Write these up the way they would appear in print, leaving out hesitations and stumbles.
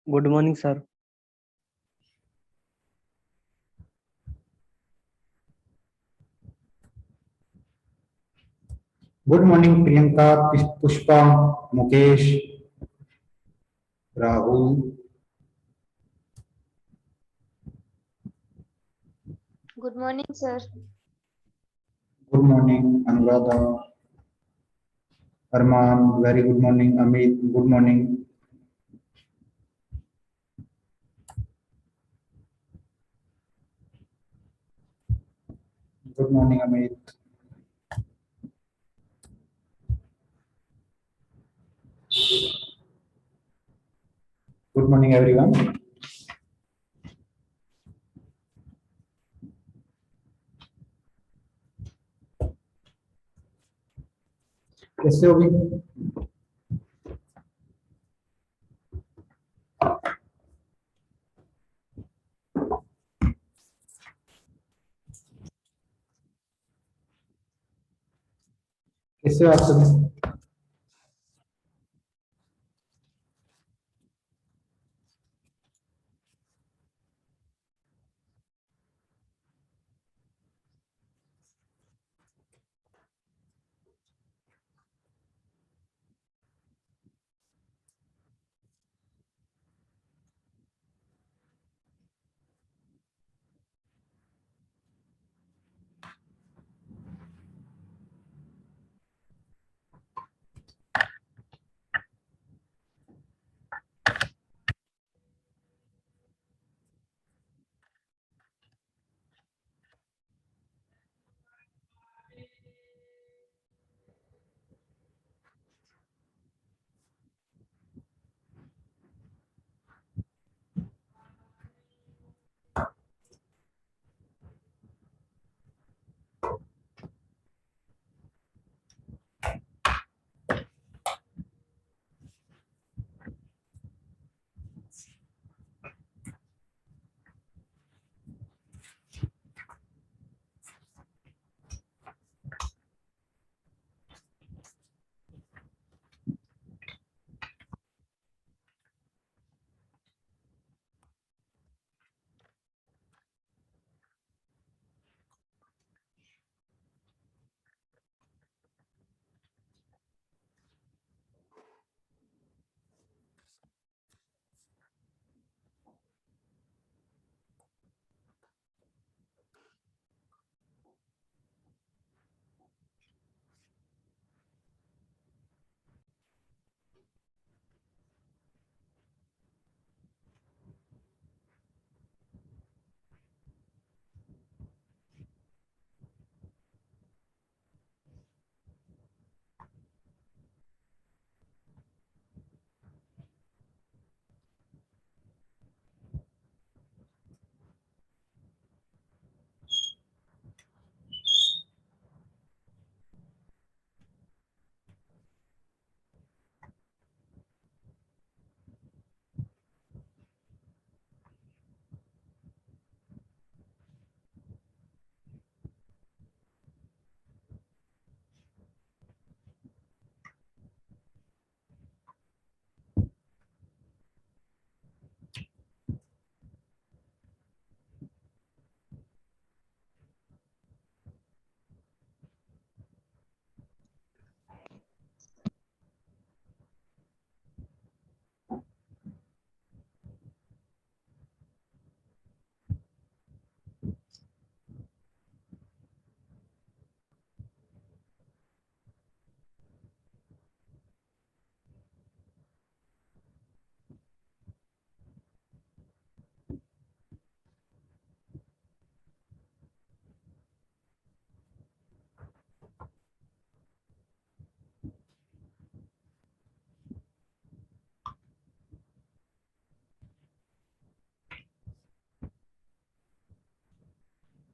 Good morning, sir. Good morning Priyanka, Pushpa, Mukesh, Rahul. Good morning, sir. Good morning Anuradha, Arman, very good morning. Amit, good morning. Good morning Amit. Good morning everyone. कैसे हो भी? कैसे हो आप सभी?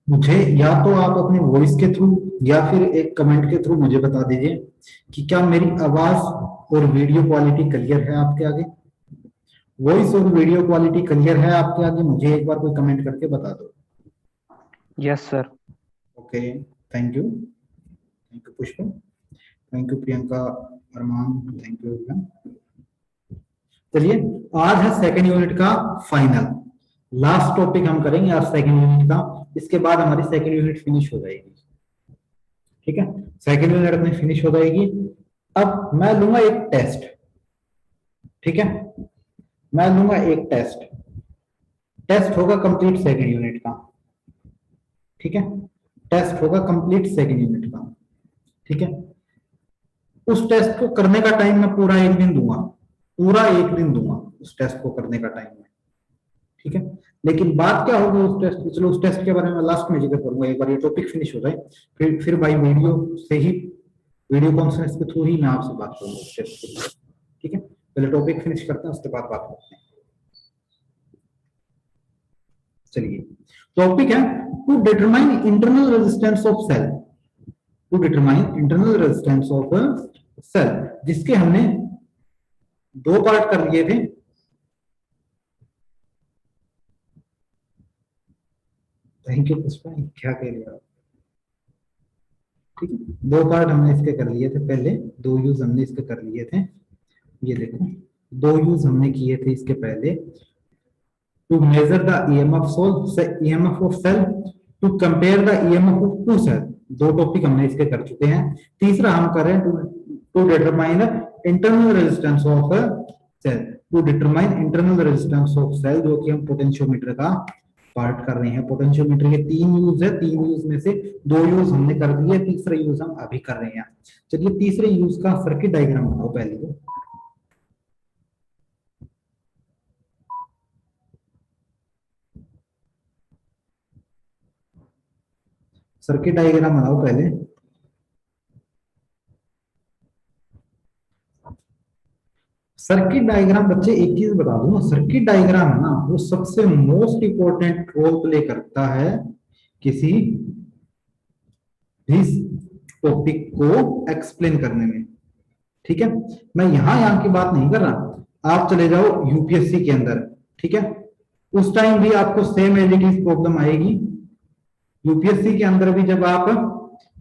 मुझे या तो आप अपनी वॉइस के थ्रू या फिर एक कमेंट के थ्रू मुझे बता दीजिए कि क्या मेरी आवाज और वीडियो क्वालिटी क्लियर है आपके आगे। वॉइस और वीडियो क्वालिटी क्लियर है आपके आगे, मुझे एक बार कोई कमेंट करके बता दो। Yes, sir. Okay, thank you. Thank you Pushpa, thank you Priyanka, Arman, thank you. चलिए, आज है सेकंड यूनिट का फाइनल लास्ट टॉपिक हम करेंगे आज सेकंड यूनिट का। इसके बाद हमारी सेकंड यूनिट फिनिश हो जाएगी। ठीक है, सेकंड यूनिट अपनी फिनिश हो जाएगी। अब मैं लूंगा एक टेस्ट। ठीक है, मैं लूंगा एक टेस्ट। टेस्ट होगा कंप्लीट सेकंड यूनिट का। ठीक है, टेस्ट होगा कंप्लीट सेकंड यूनिट का। ठीक है, उस टेस्ट को करने का टाइम मैं पूरा एक दिन दूंगा, पूरा एक दिन दूंगा उस टेस्ट को करने का टाइम में। ठीक है, लेकिन बात क्या होगी उस टेस्ट की, चलो उस टेस्ट के बारे में लास्ट में जिक्र करूंगा, एक बार ये टॉपिक फिनिश हो जाए फिर भाई वीडियो से ही, वीडियो कॉन्फ्रेंस के थ्रू ही मैं आपसे बात करूंगा उस टेस्ट के। ठीक है, पहले टॉपिक फिनिश करते हैं, उसके बाद बात करते हैं। चलिए, टॉपिक है to determine internal resistance of cell. To determine internal resistance of cell, जिसके हमने दो पार्ट कर लिए थे। थैंक यू पुष्पा, क्या कह रहे हो आप? ठीक है, दो पार्ट हमने इसके कर लिए थे पहले, दो यूज हमने इसके कर लिए थे। ये देखो, दो यूज हमने किए थे इसके पहले। To measure the EMF of cell, to compare the EMF of two cell. दो टॉपिक हमने इसके कर चुके हैं। तीसरा हम कर रहे हैं to determine internal resistance of cell. To determine internal resistance of cell, जो कि हम पोटेंशियोमीटर का पार्ट कर रहे हैं। पोटेंशियोमीटर के तीन यूज है, तीन यूज में से दो यूज हमने कर दिए, तीसरा यूज हम अभी कर रहे हैं। चलिए, तीसरे यूज का सर्किट डायग्राम बनाओ पहले तो। सर्किट डायग्राम बनाओ पहले। सर्किट डायग्राम बच्चे एक चीज बता दूं, सर्किट डायग्राम है ना, वो सबसे मोस्ट इंपॉर्टेंट रोल प्ले करता है किसी भी टॉपिक को एक्सप्लेन करने में। ठीक है, मैं यहां की बात नहीं कर रहा, आप चले जाओ यूपीएससी के अंदर। ठीक है, उस टाइम भी आपको same as it is problem आएगी। यूपीएससी के अंदर भी जब आप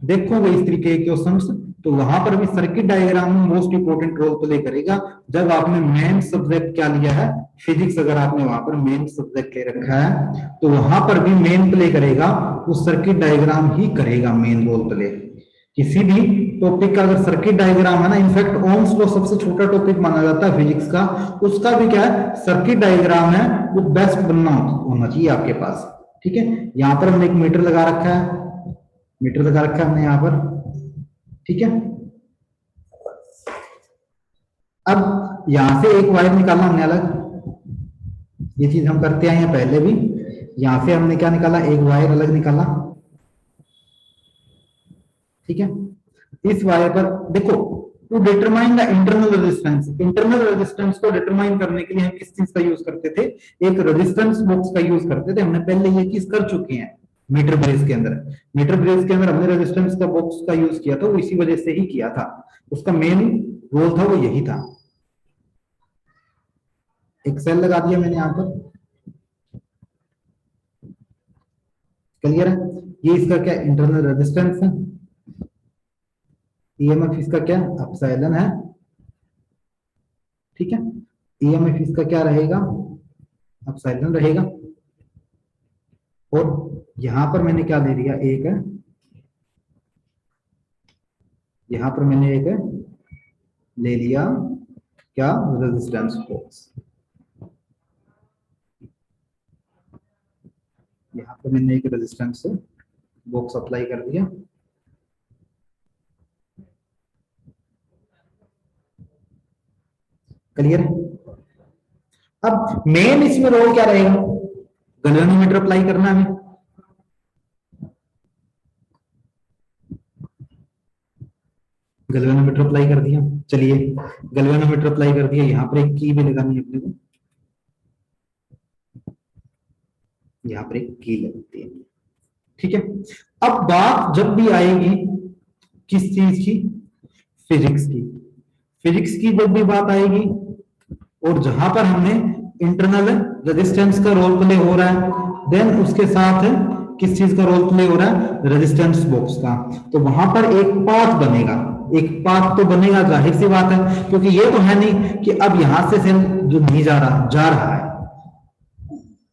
देखोगे इस तरीके के क्वेश्चंस, तो वहां पर भी सर्किट डायग्राम में मोस्ट इंपोर्टेंट रोल प्ले करेगा। जब आपने मेन सब्जेक्ट क्या लिया है, फिजिक्स, अगर आपने वहां पर मेन सब्जेक्ट ले रखा है, तो वहां पर भी मेन प्ले करेगा, उस सर्किट डायग्राम ही करेगा मेन रोल प्ले। किसी भी टॉपिक का अगर सर्किट डायग्राम है ना, इनफैक्ट ओम्स लॉ सबसे छोटा टॉपिक माना जाता है फिजिक्स का, उसका भी क्या है, सर्किट डायग्राम है, वो बेस्ट बनना होना चाहिए आपके पास। ठीक है, यहां पर हमने एक मीटर लगा रखा है, मीटर लगा रखा है हमने यहां पर। ठीक है, अब यहां से एक वायर निकालना हमने अलग, ये चीज हम करते आए हैं पहले भी। यहां से हमने क्या निकाला, एक वायर अलग निकाला। ठीक है, इस वायर पर देखो, to determine the internal resistance, internal resistance को डिटरमाइन करने के लिए हम किस चीज का यूज करते थे, एक रेजिस्टेंस बॉक्स का यूज करते थे। हमने पहले ये चीज कर चुके हैं मीटर ब्रेस के अंदर। मीटर ब्रेस के अंदर हमने रेजिस्टेंस का बॉक्स का यूज किया था, वो इसी वजह से ही किया था, उसका मेन रोल था वो यही था। एक सेल लगा दिया मैंने यहां पर, क्लियर है। ये इसका क्या इंटरनल रेजिस्टेंस है, ईएमएफ इसका क्या एप्सिलॉन है। ठीक है, ईएमएफ इसका क्या रहेगा, एप्सिलॉन रहेगा। और यहां पर मैंने क्या दे दिया, एक है, यहां पर मैंने एक ले लिया क्या, रेजिस्टेंस बॉक्स। यहां पर मैंने एक रेजिस्टेंस बॉक्स अप्लाई कर दिया। क्लियर है। अब मेन इसमें रोल क्या रहेगा, गैल्वेनोमीटर अप्लाई करना है। गैल्वेनोमीटर अप्लाई कर दिया। चलिए, गैल्वेनोमीटर अप्लाई कर दिया, यहां पर एक की भी लगानी है अपने को, यहां पर एक की लगती है। ठीक है, अब बात जब भी आएगी किस चीज की, फिजिक्स की, फिजिक्स की जब भी बात आएगी, और जहां पर हमने इंटरनल रेजिस्टेंस का रोल प्ले हो रहा है, देन उसके साथ किस चीज का रोल प्ले हो रहा है, रेजिस्टेंस बॉक्स का, तो वहां पर एक पाथ बनेगा। एक पाथ तो बनेगा, जाहिर सी बात है, क्योंकि ये तो है नहीं कि अब यहां से सेल जो नहीं जा रहा है,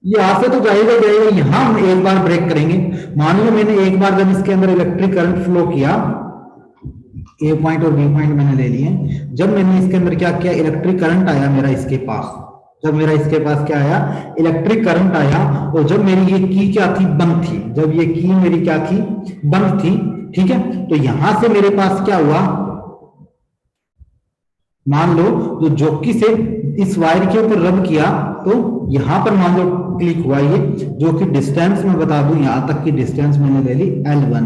यहां से तो जाएगा जाएगा, यहां हम एक बार ब्रेक करेंगे। मान लो मैंने एक बार जब इसके अंदर इलेक्ट्रिक करंट फ्लो किया, ए पॉइंट और बी पॉइंट मैंने ले लिए, जब मैंने इसके अंदर क्या किया, इलेक्ट्रिक करंट आया मेरा इसके पास, जब मेरा इसके पास क्या आया, इलेक्ट्रिक करंट आया, और जब मेरी ये की क्या थी, बंद थी, जब ये की मेरी क्या थी, बंद थी, ठीक है, तो यहां से मेरे पास क्या हुआ, मान लो जो जॉकी से इस वायर के ऊपर रब किया, तो यहां पर मान लो क्लिक हुआ, ये जो कि डिस्टेंस मैं बता दूं, यहां तक की डिस्टेंस मैंने ले ली L1,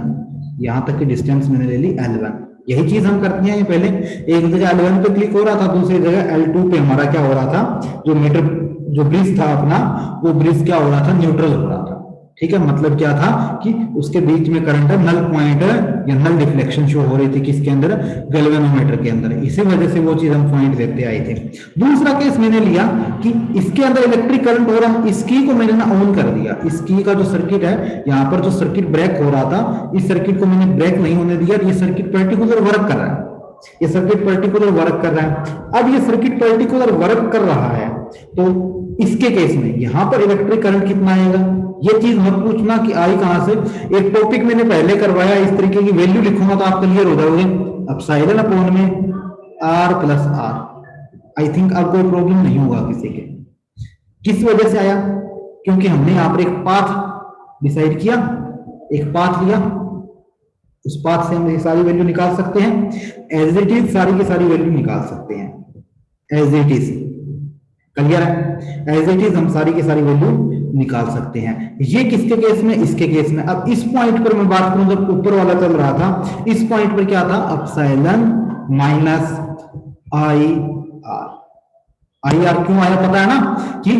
यहां तक की डिस्टेंस मैंने ले ली L1। यही चीज हम करते हैं, ये पहले एक जगह L1 पे क्लिक हो रहा था, दूसरी जगह L2 पे हमारा क्या हो रहा था, जो मीटर जो ब्रिज था अपना, वो ब्रिज क्या हो रहा था, न्यूट्रल हो रहा था, ठीक है। मतलब क्या था कि उसके बीच में करंट नल पॉइंट या नल डिफ्लेक्शन शो हो रही थी किसके अंदर, गैल्वेनोमीटर के अंदर, इसी वजह से वो चीज हम पॉइंट देखते आए थे। दूसरा केस मैंने लिया कि इसके अंदर इलेक्ट्रिक करंट हो रहा है, इस की को मैंने ना ऑन कर दिया, इस की का जो सर्किट है, यहाँ पर जो सर्किट ब्रेक हो रहा था, इस सर्किट को मैंने ब्रेक नहीं होने दिया, ये सर्किट पर्टिकुलर वर्क कर रहा है, ये सर्किट पर्टिकुलर वर्क कर रहा है। अब ये सर्किट पर्टिकुलर वर्क कर रहा है, तो इसके केस में यहां पर इलेक्ट्रिक करंट कितना आएगा, ये चीज मत पूछना कि आई कहां से, एक टॉपिक मैंने पहले करवाया, इस तरीके की वैल्यू लिखूंगा तो आप क्लियर हो जाओगे। एप्सिलॉन अपॉन में R plus R, I think अब कोई प्रॉब्लम नहीं होगा किसी के। किस वजह से आया, क्योंकि हमने यहां पर एक पाथ डिसाइड किया, एक पाथ लिया, उस पाथ से हम ये सारी वैल्यू निकाल सकते हैं, एज इट इज सारी की सारी वैल्यू निकाल सकते हैं, एज इट इज, क्लियर है, एज इट इज हम सारी की सारी वैल्यू निकाल सकते हैं। ये किसके केस में, इसके केस में। अब इस पॉइंट पर मैं बात करूं, जब ऊपर वाला चल रहा था, इस पॉइंट पर क्या था, epsilon minus I R. I R क्यों आया पता है ना, कि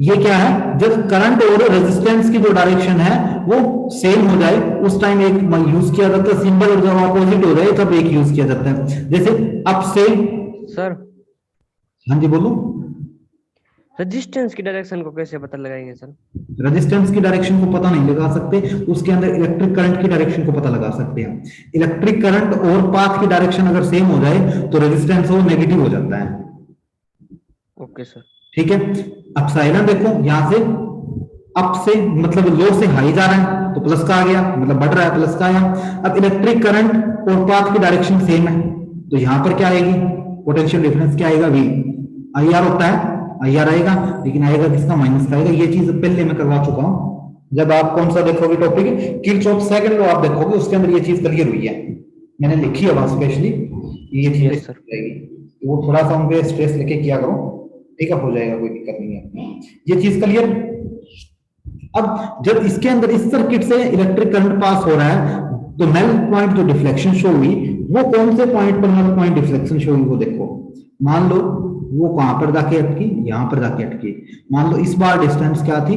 ये क्या है, जब करंट और रेजिस्टेंस की जो डायरेक्शन है वो सेम हो जाए, उस टाइम एक यूज किया जाता है सिंबल, और जब ऑपोजिट हो जाए तब एक यूज किया जाता है, जैसे अप से। सर हाँ जी बोलो। रेजिस्टेंस की डायरेक्शन को कैसे पता लगाएंगे सर? रेजिस्टेंस की डायरेक्शन को पता नहीं लगा सकते, उसके अंदर इलेक्ट्रिक करंट की डायरेक्शन को पता लगा सकते हैं। इलेक्ट्रिक करंट और पाथ की डायरेक्शन अगर सेम हो जाए तो रेजिस्टेंस वो नेगेटिव हो जाता है। Okay sir. ठीक है, एप्सिलॉन देखो यहां से अप से मतलब लो से हाई जा रहा है तो प्लस का आ गया, मतलब बढ़ रहा है प्लस का आया। अब इलेक्ट्रिक करंट और पाथ की डायरेक्शन सेम है, तो यहां पर क्या आएगी, पोटेंशियल डिफरेंस क्या आएगा, वी। आई आर होता है, आई आर आएगा, लेकिन आएगा किसका, माइनस का आएगा। ये चीज पहले मैं करवा चुका हूं, जब आप कौन सा देखोगे टॉपिक, किरचॉफ सेकंड लॉ आप देखोगे, उसके अंदर ये चीज क्लियर हुई है, मैंने लिखी है वहां स्पेशली, ये चीज यस सर। जाएगी, वो थोड़ा सा उनके स्ट्रेस लेके किया करो, ठीक है, हो जाएगा, कोई दिक्कत नहीं है। ये चीज क्लियर। अब जब इसके अंदर इस सर्किट से इलेक्ट्रिक करंट पास हो रहा है, तो नल पॉइंट जो डिफ्लेक्शन शो हुई, वो कौन से पॉइंट पर नल पॉइंट डिफ्लेक्शन शो हुई, वो देखो। मान लो वो कहां पर जाके अटकी, यहां पर जाके अटकी। मान लो इस बार डिस्टेंस क्या थी,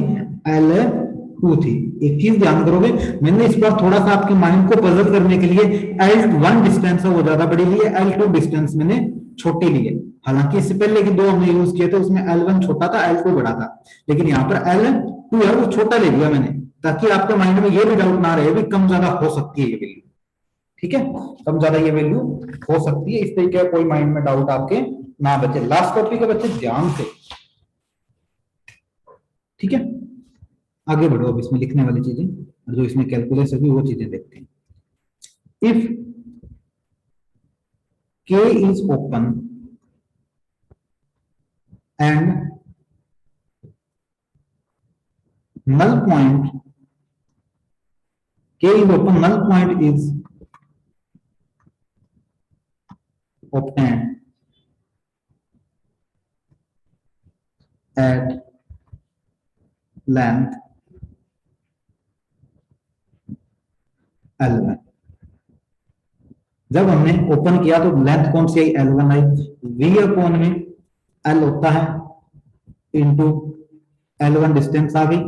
L2 थी। एक चीज ध्यान करोगे, मैंने इस बार थोड़ा सा आपके माइंड को पजल करने के लिए L1 डिस्टेंस है वो ज्यादा बड़ी ली है, L2 डिस्टेंस मैंने छोटी ली है। हालांकि इससे पहले कि दो हमने यूज किए थे उसमें L1 छोटा था, L2 बड़ा था, लेकिन यहाँ पर L2 है वो छोटा ले लिया मैंने, ताकि आपके माइंड में ये भी डाउट ना रहे भी कम ज्यादा हो सकती है ये वैल्यू। ठीक है, कम ज्यादा ये वैल्यू हो सकती है, इस तरीके का कोई माइंड में डाउट आपके ना बचे। लास्ट टॉपिक है बच्चे, ध्यान से, ठीक है, आगे बढ़ो। अब इसमें लिखने वाली चीजें, जो इसमें कैलकुलेस होगी वो चीजें देखते हैं। If K is open and null point, K is open, null point is obtained at length L1। जब हमने ओपन किया तो लेंथ कौन सी आई, L1 आई। V अपॉन में L होता है इंटू L1 डिस्टेंस आ गई,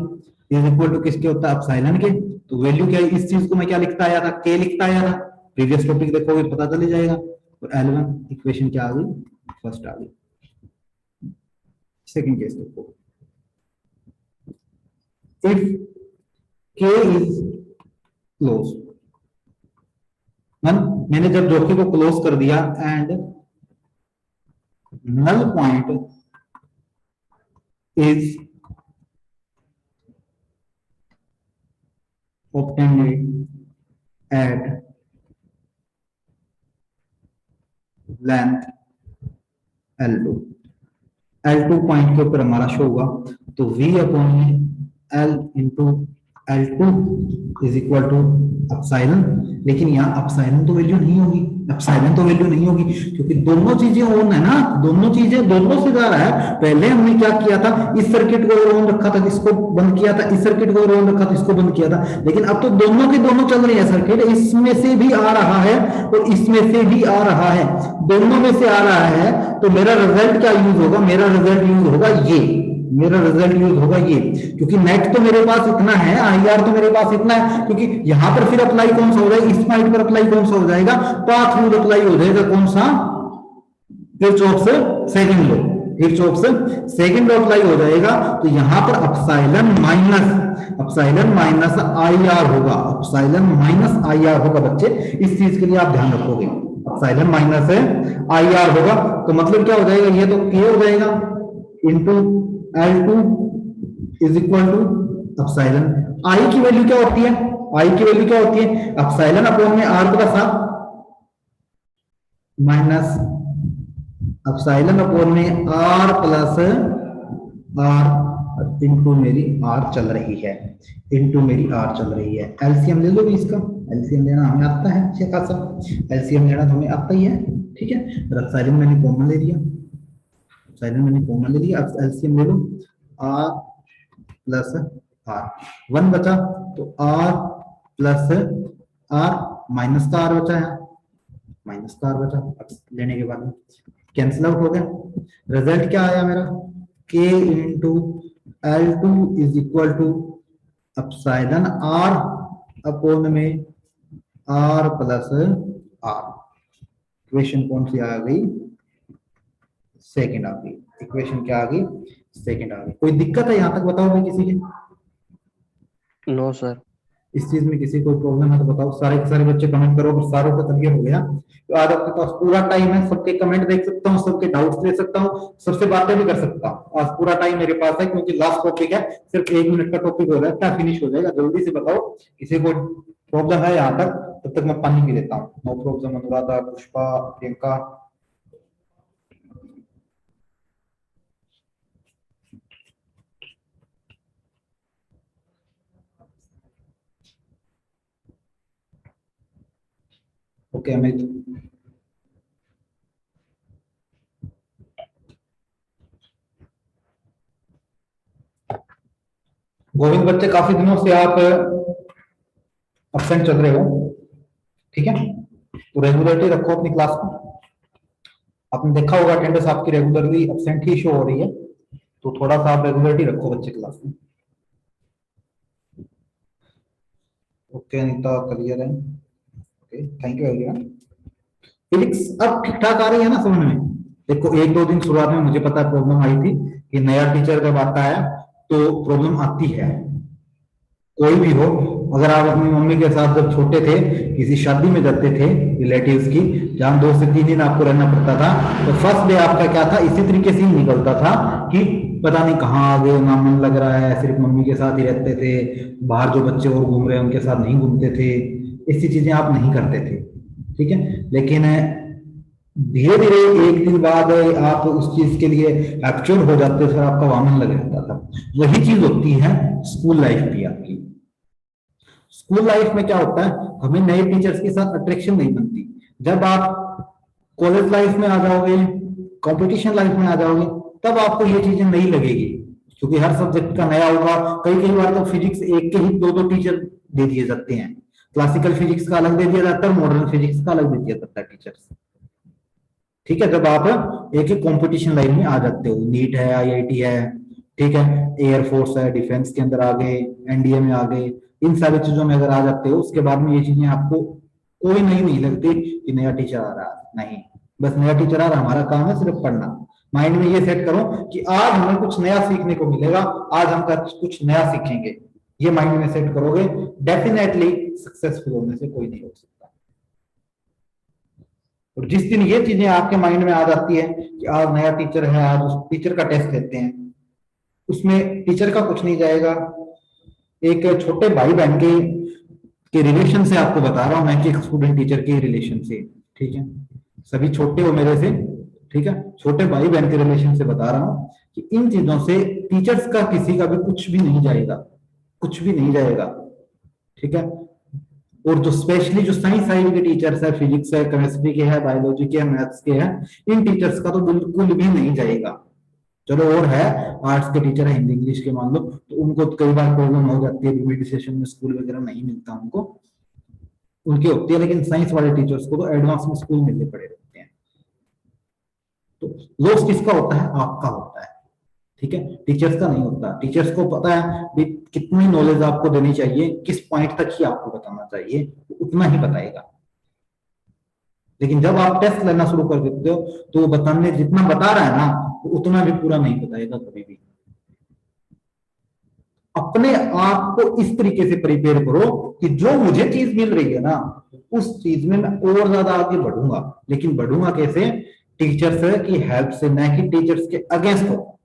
इज इक्वल टू किसके होता है, एप्सिलॉन के। तो वैल्यू क्या है, इस चीज को मैं क्या लिखता आया था, K लिखता आया था, प्रीवियस टॉपिक देखोगे पता चल जाएगा। और L1 इक्वेशन क्या आ गई, फर्स्ट आ गई। सेकंड केस देखो, इफ K is closed मैंने जब जॉकी को क्लोज कर दिया and null point is obtained at length L2 L2 point के ऊपर हमारा शो हुआ तो V upon L into L2 is equal to epsilon, लेकिन यहाँ अपसाइलन तो वैल्यू नहीं होगी, अपसाइलन तो वैल्यू नहीं होगी क्योंकि दोनों चीजें ऑन है ना, दोनों चीजें दोनों से जा रहा है। पहले हमने क्या किया था, इस सर्किट को ऑन रखा था, इसको बंद किया था, इस सर्किट को ऑन रखा था, इसको बंद किया था, लेकिन अब तो दोनों के दोनों चल रहे हैं सर्किट, इसमें से भी आ रहा है और इसमें से भी आ रहा है, दोनों में से आ रहा है, तो मेरा रिजल्ट क्या यूज होगा, मेरा रिजल्ट यूज होगा ये, मेरा रिजल्ट यूज होगा ये, क्योंकि नेट तो मेरे पास इतना है, आईआर तो मेरे पास इतना है, क्योंकि यहां पर फिर अप्लाई कौन सा हो जाएगा, इस पॉइंट पर अप्लाई कौन सा हो जाएगा, पाथ रूल अप्लाई हो जाएगा, कौन सा, किरचॉफ से सेकंड लॉ, किरचॉफ से सेकंड लॉ अप्लाई हो जाएगा। तो यहां पर अपसाइलन माइनस आईआर होगा, अपसाइलन माइनस आईआर होगा बच्चे, इस चीज के लिए आप ध्यान रखोगे, अपसाइलन माइनस आईआर होगा, तो मतलब क्या हो जाएगा, ये तो के हो जाएगा into L2 is equal to epsilon, i की वैल्यू क्या होती है, आई की वैल्यू क्या होती है, अपसाइलन अपॉन में R plus R minus epsilon upon में आर प्लस आर इंटू मेरी आर चल रही है, इंटू मेरी आर चल रही है। एलसीएम ले लो भी इसका, एलसीएम लेना हमें आता है अच्छा खासा, एलसीएम लेना तो हमें आता ही है, ठीक है। अपसाइलन मैंने कॉमन ले लिया, साइलेंट मैंने कॉमन ले लिया, अब एलसीएम ले लो, आर प्लस आर, 1 बचा तो आर प्लस आर माइनस का आर बचा है, माइनस का आर बचा, अब लेने के बाद कैंसिल आउट हो गया, रिजल्ट क्या आया मेरा, K into L2 is equal to epsilon R upon में आर प्लस आर, इक्वेशन कौन सी आ गई, सेकंड आ गई, इक्वेशन क्या आ गई, सेकंड आ गई। कोई दिक्कत है यहां तक बताओ भाई किसी की, नो सर। इस चीज में किसी को प्रॉब्लम है तो बताओ, सारे के सारे बच्चे कमेंट करो, फिर सारों का क्लियर हो गया। तो आज आपके पास पूरा टाइम है, सबके कमेंट देख सकता हूँ, सबके डाउट्स ले सकता हूँ, सबसे बातें भी कर सकता हूँ, आज पूरा टाइम मेरे पास है, क्योंकि लास्ट टॉपिक है, सिर्फ 1 मिनट का टॉपिक हो रहा है, फिनिश हो जाएगा, जल्दी से बताओ, किसी को प्रॉब्लम है यहाँ तक, तब तक मैं पानी पी लेता हूँ। No problem, Anuradha, Pushpa, Priyanka, okay Amit, Govind बच्चे काफी दिनों से आप एब्सेंट चल रहे हो, ठीक है, तो रेगुलरिटी रखो अपनी क्लास में, आपने देखा होगा अटेंडेंस आपकी रेगुलरली एब्सेंट ही शो हो रही है, तो थोड़ा सा आप रेगुलरिटी रखो बच्चे क्लास में। ओके अनिता क्लियर है, okay thank you everyone. Physics अब ठीक ठाक आ रही है ना समझ में, देखो 1-2 दिन शुरुआत में मुझे पता प्रॉब्लम आई थी कि नया टीचर जब आता है तो प्रॉब्लम आती है, कोई भी हो, अगर आप अपनी मम्मी के साथ जब छोटे थे किसी शादी में जाते थे रिलेटिव्स की, जहां 2 से 3 दिन आपको रहना पड़ता था, तो फर्स्ट डे आपका क्या था, इसी तरीके से ही निकलता था कि पता नहीं कहाँ आ गए, ना मन लग रहा है, सिर्फ मम्मी के साथ ही रहते थे, बाहर जो बच्चे और घूम रहे हैं उनके साथ नहीं घूमते थे, ऐसी चीजें आप नहीं करते थे, ठीक है। लेकिन धीरे धीरे एक दिन बाद आप उस चीज के लिए एक्चुअल हो जाते थे, आपका वामन लग जाता था। वही चीज होती है स्कूल लाइफ भी आपकी। स्कूल लाइफ में क्या होता है, हमें नए टीचर्स के साथ अट्रैक्शन नहीं बनती। जब आप कॉलेज लाइफ में आ जाओगे, कंपटीशन लाइफ में आ जाओगे, तब आपको ये चीजें नहीं लगेगी, क्योंकि हर सब्जेक्ट का नया होगा। कई बार तो फिजिक्स एक के ही 2-2 टीचर दे दिए जाते हैं, क्लासिकल फिजिक्स का अलग दे दिया जाता है, मॉडर्न फिजिक्स का अलग दे दिया जाता है टीचर्स, ठीक है। जब आप एक एक कंपटीशन लाइन में आ जाते हो, नीट है, आईआईटी है, ठीक है, एयरफोर्स है, डिफेंस के अंदर आ गए, एनडीए में आ गए, इन सारी चीजों में अगर आ जाते हो, उसके बाद में ये चीजें आपको कोई नहीं लगती कि नया टीचर आ रहा है, नहीं, बस नया टीचर आ रहा, हमारा काम है सिर्फ पढ़ना। माइंड में ये सेट करो कि आज हमें कुछ नया सीखने को मिलेगा, आज हम कुछ नया सीखेंगे, ये माइंड में सेट करोगे, डेफिनेटली सक्सेसफुल होने से कोई नहीं रोक सकता। और जिस दिन ये चीजें आपके माइंड में आ जाती है कि आज नया टीचर है, आज उस टीचर का टेस्ट लेते हैं, उसमें टीचर का कुछ नहीं जाएगा। एक छोटे भाई बहन के रिलेशन से आपको बता रहा हूं मैं, कि एक स्टूडेंट टीचर के रिलेशन से, ठीक है, सभी छोटे हो मेरे से, ठीक है, छोटे भाई बहन के रिलेशन से बता रहा हूं कि इन चीजों से टीचर्स का किसी का भी कुछ भी नहीं जाएगा, कुछ भी नहीं जाएगा, ठीक है। और जो स्पेशली जो साइंस साइड के टीचर्स है, फिजिक्स है, केमिस्ट्री के है, बायोलॉजी के है, मैथ्स के है, इन टीचर्स का तो बिल्कुल भी नहीं जाएगा। चलो और है आर्ट्स के टीचर है, हिंदी इंग्लिश के मान लो, तो उनको तो कई बार प्रॉब्लम हो जाती है, रिपीट सेशन में स्कूल वगैरह नहीं मिलता उनको, उनकी होती है, लेकिन साइंस वाले टीचर्स को तो एडवांस में स्कूल मिलने पड़े रहते हैं। तो लॉस किसका होता है? आपका होता है, ठीक है, टीचर्स का नहीं होता। टीचर्स को पता है भी कितनी नॉलेज आपको देनी चाहिए, किस पॉइंट तक ही आपको बताना चाहिए, उतना ही बताएगा। लेकिन जब आप टेस्ट लेना शुरू कर देते हो तो वो बताने जितना बता रहा है ना, वो उतना भी पूरा नहीं बताएगा कभी भी। अपने आप को इस तरीके से प्रिपेयर करो कि जो मुझे चीज मिल रही है ना, उस चीज में मैं और ज्यादा आगे बढ़ूंगा। लेकिन बढ़ूंगा कैसे? टीचर्स की हेल्प से, न कि टीचर्स के अगेंस्ट होकर।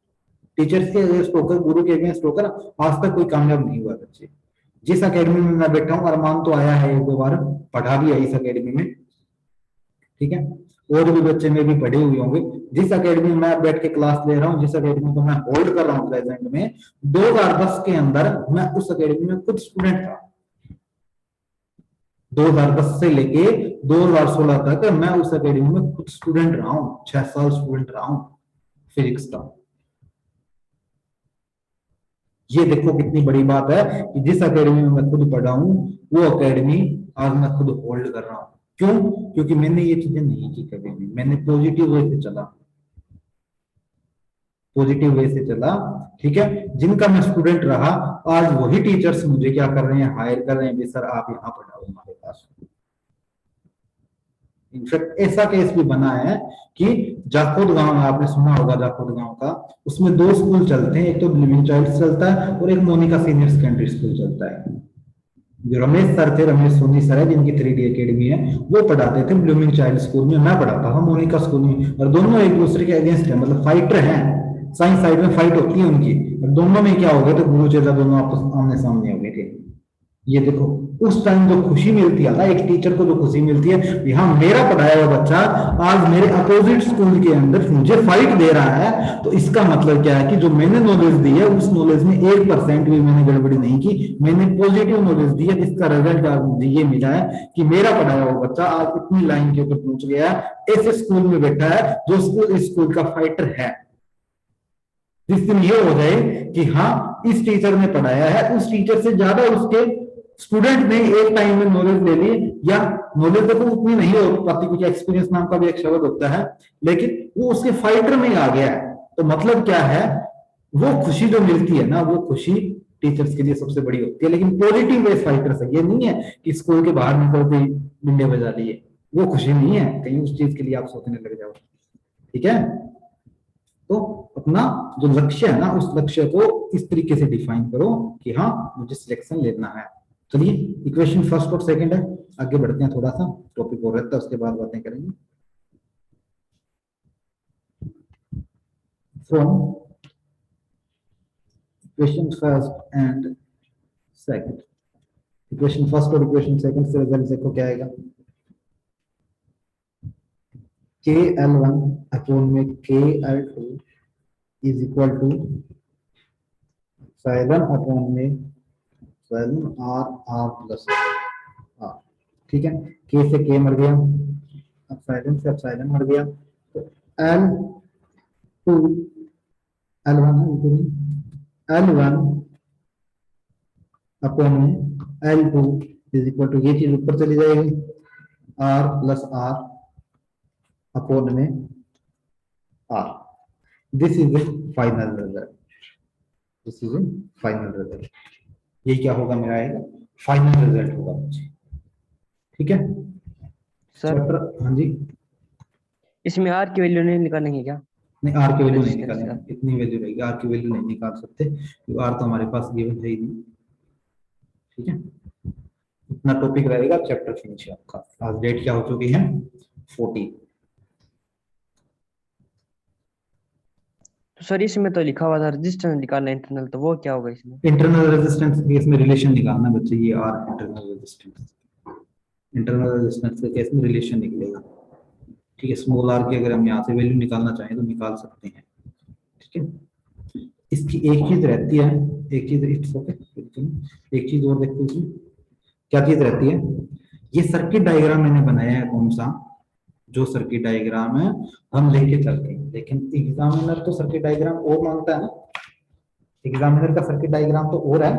टीचर्स के अगेंस्ट होकर, गुरु के अगेंस्ट होकर आज तक कोई कामयाब नहीं हुआ बच्चे। जिस अकेडमी में मैं बैठा हूँ, अरमान तो आया है एक दो बार, पढ़ा भी है इस अकेडमी में, ठीक है, और भी बच्चे में भी पढ़े हुए होंगे। जिस अकेडमी में मैं बैठ के क्लास ले रहा हूँ, जिस अकेडमी को मैं होल्ड कर रहा हूँ प्रेजेंट में, 2010 के अंदर मैं उस अकेडमी में खुद स्टूडेंट था। 2010 से लेके 2016 तक मैं उस अकेडमी में खुद स्टूडेंट रहा हूँ, 6 साल स्टूडेंट रहा हूँ फिजिक्स का। ये देखो कितनी बड़ी बात है कि जिस अकेडमी में मैं खुद पढ़ा हूँ, वो अकेडमी आज मैं खुद होल्ड कर रहा हूँ। क्यों? क्योंकि मैंने ये चीजें नहीं की कभी भी, मैंने पॉजिटिव वे से चला, पॉजिटिव वे से चला, ठीक है। जिनका मैं स्टूडेंट रहा, आज वही टीचर्स मुझे क्या कर रहे हैं, हायर कर रहे हैं, सर आप यहाँ पढ़ाओ हमारे पास। इनफैक्ट ऐसा केस भी बना है कि जाखोद गांव है, आपने सुना होगा जाखोद गांव का, उसमें 2 स्कूल चलते हैं, एक तो ब्लूमिंग चाइल्ड चलता है और एक मोनिका सीनियर सेकेंडरी स्कूल चलता है। जो रमेश सर थे, रमेश सोनी सर है, जिनकी 3D एकेडमी है, वो पढ़ाते थे ब्लूमिंग चाइल्ड स्कूल में, मैं पढ़ाता था मोनिका स्कूल में। और दोनों एक दूसरे के अगेंस्ट है, मतलब फाइटर हैं, साइंस साइड में फाइट होती है उनकी, और दोनों में क्या हो गया, तो गुरु चेला दोनों आपस आमने सामने हो गए थे। ये देखो उस टाइम जो खुशी मिलती है ना, एक टीचर को जो खुशी मिलती है, यहाँ मेरा पढ़ाया हुआ बच्चा आज मेरे अपोजिट स्कूल के अंदर मुझे फाइट दे रहा है, तो इसका मतलब क्या है कि जो मैंने नॉलेज दी है, उस नॉलेज में 1% भी मैंने गड़बड़ी नहीं की, मैंने पॉजिटिव नॉलेज दी है, जिसका रिजल्ट आज मुझे ये मिला है कि मेरा पढ़ाया हुआ बच्चा आज इतनी लाइन के ऊपर पहुंच गया है, ऐसे स्कूल में बैठा है जो स्कूल इस स्कूल का फाइटर है। जिस दिन ये हो जाए कि हाँ इस टीचर ने पढ़ाया है, उस टीचर से ज्यादा उसके स्टूडेंट ने एक टाइम में नॉलेज ले ली, या नॉलेज देखो उतनी नहीं हो पाती, क्योंकि एक्सपीरियंस नाम का भी एक शब्द होता है, लेकिन वो उसके फाइटर में आ गया है, तो मतलब क्या है, वो खुशी जो मिलती है ना, वो खुशी टीचर्स के लिए सबसे बड़ी होती है। लेकिन पॉजिटिव वे फाइटर से ये नहीं है कि स्कूल के बाहर निकलते ही डंडे बजा लिए, वो खुशी नहीं है, कहीं उस चीज के लिए आप सोचने लग जाओ, ठीक है। तो अपना जो लक्ष्य है ना, उस लक्ष्य को इस तरीके से डिफाइन करो कि हाँ मुझे सिलेक्शन लेना है। चलिए इक्वेशन फर्स्ट और सेकंड है, आगे बढ़ते हैं, थोड़ा सा टॉपिक और रहता है, उसके बाद बातें करेंगे। From equation first and second, equation first और इक्वेशन सेकंड से रिजल्ट देखो क्या आएगा। KL1 अपॉन में KL2 is equal to epsilon upon में साइलन R प्लस R, ठीक है। K से K मर गया, अब साइलन से अब साइलन मर गया, तो L2 L1 अपॉन में L2 इज इक्वल टू, ये चीज ऊपर चली जाएगी, R प्लस R अपॉन में R। This is A final result, this is A final result. ये क्या होगा, मेरा आएगा फाइनल रिजल्ट होगा मुझे, ठीक है सर हाँ जी, इसमें आर की वैल्यू नहीं निकालेंगे क्या? नहीं आर की वैल्यू नहीं रेजिस्टेंस निकालेंगे, का इतनी वैल्यू रहेगी, आर की वैल्यू नहीं निकाल सकते, क्योंकि आर तो हमारे पास गिवन है ही नहीं, ठीक है। इतना टॉपिक रहेगा, चैप्टर फिनिश है आपका। आज डेट क्या हो चुकी है 40, तो सर इसमें तो लिखा हुआ था रेजिस्टेंस निकालना इंटरनल, तो वो क्या होगा इसमें? इंटरनल रेजिस्टेंस केस में रिलेशन निकालना बच्चे, ये R internal resistance, internal resistance के केस में रिलेशन निकलेगा। ठीक है, स्मॉल आर की अगर हम यहाँ से वैल्यू निकालना चाहें तो निकाल सकते हैं। ठीक है, इसकी एक चीज रहती है, एक चीज इट्स ओके, एक चीज और देखते हैं क्या चीज रहती है। ये सर्किट डायग्राम मैंने बनाया है, कौन सा, जो सर्किट डायग्राम है हम लेके चलते हैं, लेकिन एग्जामिनर तो सर्किट डायग्राम और मांगता है ना, एग्जामिनर का सर्किट डायग्राम तो और है।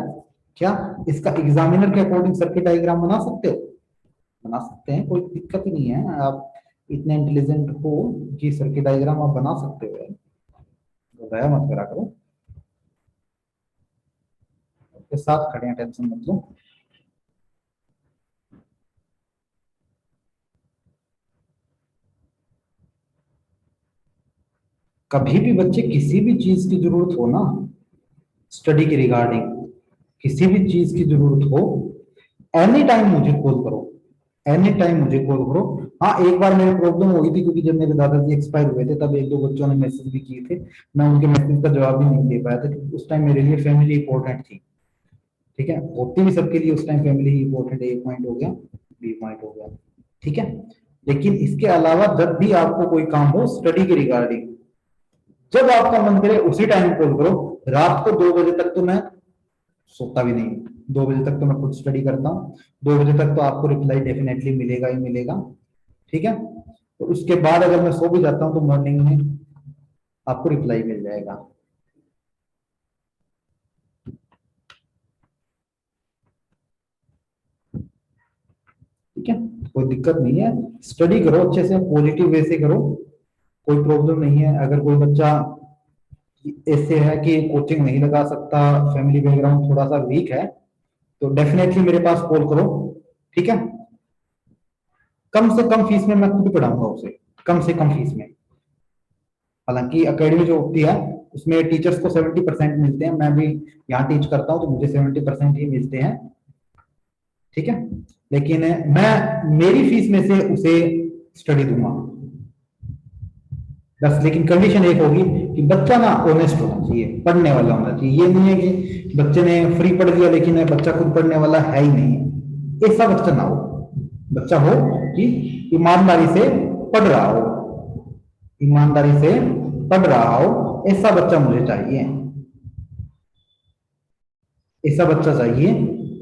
क्या इसका एग्जामिनर के अकॉर्डिंग सर्किट डायग्राम बना सकते हो? बना सकते हैं, कोई दिक्कत ही नहीं है। आप इतने इंटेलिजेंट हो कि सर्किट डायग्राम आप बना सकते हो, घबराया मत करा करो, के साथ खड़े हैं, टेंशन मत लो। कभी भी बच्चे किसी भी चीज की जरूरत हो ना, स्टडी के रिगार्डिंग किसी भी चीज की जरूरत हो, एनी टाइम मुझे कॉल करो, एनी टाइम मुझे कॉल करो। हाँ, एक बार मेरी प्रॉब्लम हो गई थी, क्योंकि जब मेरे दादाजी एक्सपायर हुए थे तब एक दो बच्चों ने मैसेज भी किए थे, मैं उनके मैसेज का जवाब भी नहीं दे पाया था, क्योंकि उस टाइम मेरे लिए फैमिली इंपॉर्टेंट थी। ठीक है, होती भी सबके लिए उस टाइम फैमिली ही इंपॉर्टेंट, ए पॉइंट हो गया, बी पॉइंट हो गया। ठीक है, लेकिन इसके अलावा जब भी आपको कोई काम हो स्टडी के रिगार्डिंग, जब आपका मन करे उसी टाइम कॉल करो। रात को 2 बजे तक तो मैं सोता भी नहीं, 2 बजे तक तो मैं खुद स्टडी करता हूँ, 2 बजे तक तो आपको रिप्लाई डेफिनेटली मिलेगा ही मिलेगा। ठीक है, तो उसके बाद अगर मैं सो भी जाता हूँ तो मॉर्निंग में आपको रिप्लाई मिल जाएगा। ठीक है, कोई दिक्कत नहीं है, स्टडी करो अच्छे से, पॉजिटिव वे से करो, कोई प्रॉब्लम नहीं है। अगर कोई बच्चा ऐसे है कि कोचिंग नहीं लगा सकता, फैमिली बैकग्राउंड थोड़ा सा वीक है, तो डेफिनेटली मेरे पास कॉल करो। ठीक है, कम से कम फीस में मैं खुद पढ़ाऊंगा उसे, कम से कम फीस में। हालांकि एकेडमी जो होती है उसमें टीचर्स को 70% मिलते हैं, मैं भी यहाँ टीच करता हूँ तो मुझे 70% ही मिलते हैं। ठीक है, लेकिन मैं मेरी फीस में से उसे स्टडी दूंगा बस। लेकिन कंडीशन एक होगी कि बच्चा ना ऑनेस्ट होना चाहिए, पढ़ने वाला होना चाहिए। ये नहीं है कि बच्चे ने फ्री पढ़ लिया लेकिन बच्चा खुद पढ़ने वाला है ही नहीं, ऐसा बच्चा ना हो। बच्चा हो कि ईमानदारी से पढ़ रहा हो, ईमानदारी से पढ़ रहा हो, ऐसा बच्चा मुझे चाहिए, ऐसा बच्चा चाहिए।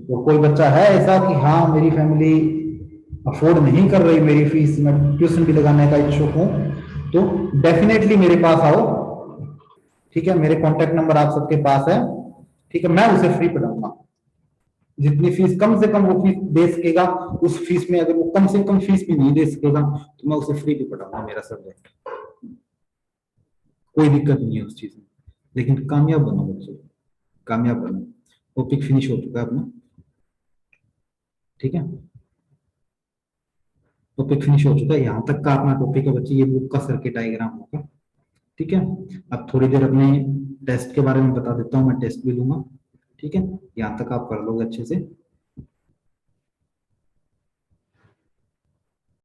तो कोई बच्चा है ऐसा कि हाँ मेरी फैमिली अफोर्ड नहीं कर रही मेरी फीस, मैं ट्यूशन भी लगाने का इच्छुक हूँ, तो डेफिनेटली मेरे पास आओ। ठीक है, मेरे कॉन्टेक्ट नंबर आप सबके पास है। ठीक है, मैं उसे फ्री पढ़ाऊंगा, जितनी फीस कम से कम वो फीस दे सकेगा, उस फीस में अगर वो कम से कम फीस भी नहीं दे सकेगा तो मैं उसे फ्री भी पढ़ाऊंगा, मेरा सब्जेक्ट, कोई दिक्कत नहीं है उस चीज में। लेकिन कामयाब बनो बच्चे, कामयाब बनो। टॉपिक फिनिश हो चुका है अपना। ठीक है, टॉपिक फिनिश हो चुका है, यहाँ तक का अपना टॉपिक है बच्चे, ये बुक का सर्किट डायग्राम होगा। ठीक है, अब थोड़ी देर अपने टेस्ट के बारे में बता देता हूँ, मैं टेस्ट भी लूंगा। ठीक है, यहाँ तक आप कर लोगे अच्छे से।